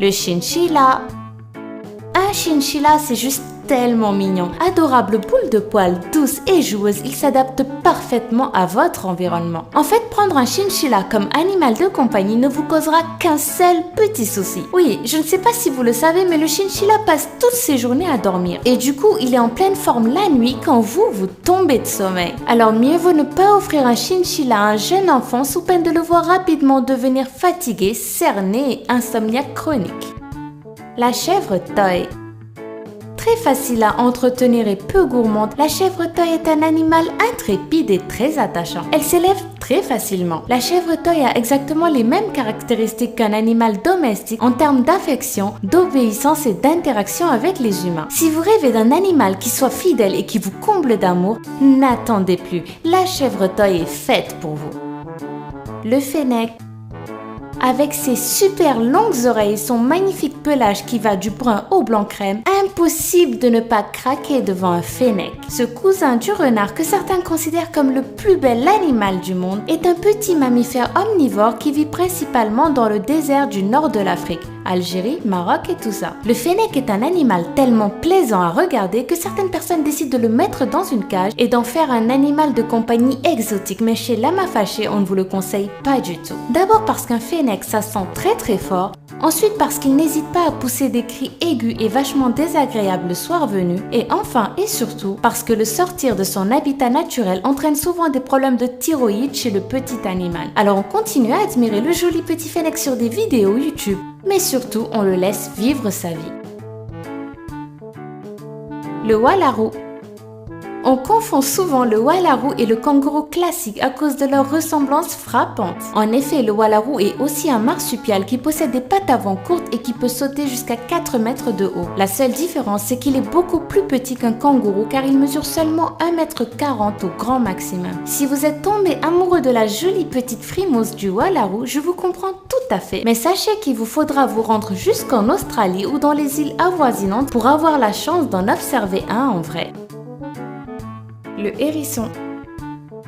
Le chinchilla. Un chinchilla, c'est juste tellement mignon. Adorable boule de poils, douce et joueuse, il s'adapte parfaitement à votre environnement. En fait, prendre un chinchilla comme animal de compagnie ne vous causera qu'un seul petit souci. Oui, je ne sais pas si vous le savez, mais le chinchilla passe toutes ses journées à dormir. Et du coup, il est en pleine forme la nuit quand vous tombez de sommeil. Alors mieux vaut ne pas offrir un chinchilla à un jeune enfant sous peine de le voir rapidement devenir fatigué, cerné et insomniaque chronique. La chèvre toy. Très facile à entretenir et peu gourmande, la chèvre toy est un animal intrépide et très attachant. Elle s'élève très facilement. La chèvre toy a exactement les mêmes caractéristiques qu'un animal domestique en termes d'affection, d'obéissance et d'interaction avec les humains. Si vous rêvez d'un animal qui soit fidèle et qui vous comble d'amour, n'attendez plus. La chèvre toy est faite pour vous. Le fennec. Avec ses super longues oreilles et son magnifique pelage qui va du brun au blanc crème, impossible de ne pas craquer devant un fennec. Ce cousin du renard que certains considèrent comme le plus bel animal du monde est un petit mammifère omnivore qui vit principalement dans le désert du nord de l'Afrique, Algérie, Maroc et tout ça. Le fennec est un animal tellement plaisant à regarder que certaines personnes décident de le mettre dans une cage et d'en faire un animal de compagnie exotique, mais chez Lama Fâché, on ne vous le conseille pas du tout. D'abord parce qu'un fennec ça sent très fort, ensuite parce qu'il n'hésite pas à pousser des cris aigus et vachement désagréables le soir venu, et enfin et surtout parce que le sortir de son habitat naturel entraîne souvent des problèmes de thyroïde chez le petit animal. Alors on continue à admirer le joli petit fennec sur des vidéos YouTube, mais surtout on le laisse vivre sa vie. Le walarou. On confond souvent le walarou et le kangourou classique à cause de leur ressemblance frappante. En effet, le walarou est aussi un marsupial qui possède des pattes avant courtes et qui peut sauter jusqu'à 4 mètres de haut. La seule différence, c'est qu'il est beaucoup plus petit qu'un kangourou car il mesure seulement 1,40 m au grand maximum. Si vous êtes tombé amoureux de la jolie petite frimousse du walarou, je vous comprends tout à fait. Mais sachez qu'il vous faudra vous rendre jusqu'en Australie ou dans les îles avoisinantes pour avoir la chance d'en observer un en vrai. Le hérisson.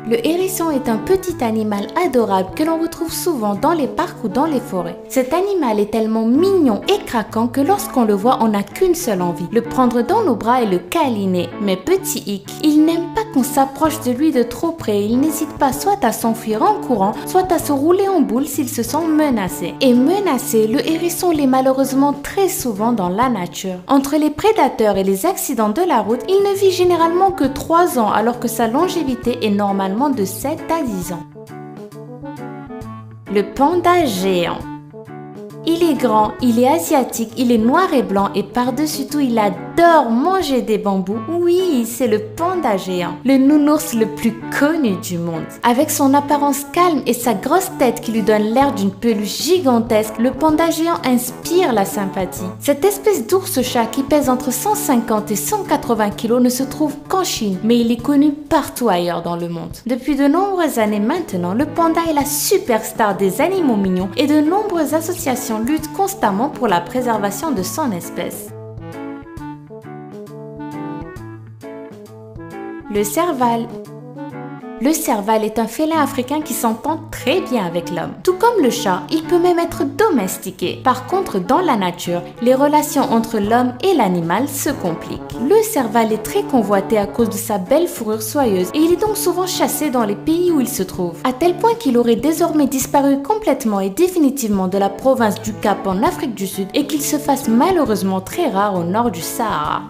Le hérisson est un petit animal adorable que l'on retrouve souvent dans les parcs ou dans les forêts. Cet animal est tellement mignon et craquant que lorsqu'on le voit, on n'a qu'une seule envie, le prendre dans nos bras et le câliner. Mais petit hic, il n'aime pas qu'on s'approche de lui de trop près. Il n'hésite pas soit à s'enfuir en courant, soit à se rouler en boule s'il se sent menacé. Et menacé, le hérisson l'est malheureusement très souvent dans la nature. Entre les prédateurs et les accidents de la route, il ne vit généralement que 3 ans alors que sa longévité est normalement de 7 à 10 ans. Le panda géant. Il est grand, il est asiatique, il est noir et blanc et par-dessus tout, il adore manger des bambous. Oui, c'est le panda géant, le nounours le plus connu du monde. Avec son apparence calme et sa grosse tête qui lui donne l'air d'une peluche gigantesque, le panda géant inspire la sympathie. Cette espèce d'ours-chat qui pèse entre 150 et 180 kg ne se trouve qu'en Chine, mais il est connu partout ailleurs dans le monde. Depuis de nombreuses années maintenant, le panda est la superstar des animaux mignons et de nombreuses associations luttent constamment pour la préservation de son espèce. Le serval. Le serval est un félin africain qui s'entend très bien avec l'homme. Tout comme le chat, il peut même être domestiqué. Par contre, dans la nature, les relations entre l'homme et l'animal se compliquent. Le serval est très convoité à cause de sa belle fourrure soyeuse et il est donc souvent chassé dans les pays où il se trouve. À tel point qu'il aurait désormais disparu complètement et définitivement de la province du Cap en Afrique du Sud et qu'il se fasse malheureusement très rare au nord du Sahara.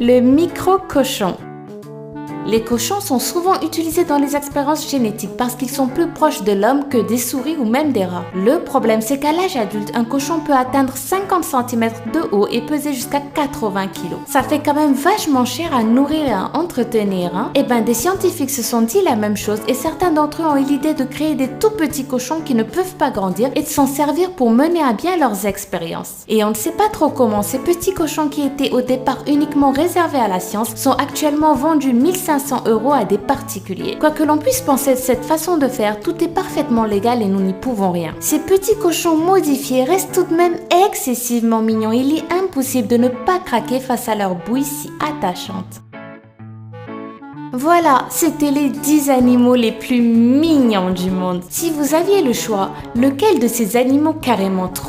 Le micro-cochon. Les cochons sont souvent utilisés dans les expériences génétiques parce qu'ils sont plus proches de l'homme que des souris ou même des rats. Le problème, c'est qu'à l'âge adulte, un cochon peut atteindre 50 cm de haut et peser jusqu'à 80 kg. Ça fait quand même vachement cher à nourrir et à entretenir, hein? Et ben, des scientifiques se sont dit la même chose et certains d'entre eux ont eu l'idée de créer des tout petits cochons qui ne peuvent pas grandir et de s'en servir pour mener à bien leurs expériences. Et on ne sait pas trop comment ces petits cochons qui étaient au départ uniquement réservés à la science sont actuellement vendus 1500 € à des particuliers. Quoi que l'on puisse penser de cette façon de faire, tout est parfaitement légal et nous n'y pouvons rien. Ces petits cochons modifiés restent tout de même excessivement mignons. Il est impossible de ne pas craquer face à leur bouille si attachante. Voilà, c'était les 10 animaux les plus mignons du monde. Si vous aviez le choix, lequel de ces animaux carrément trop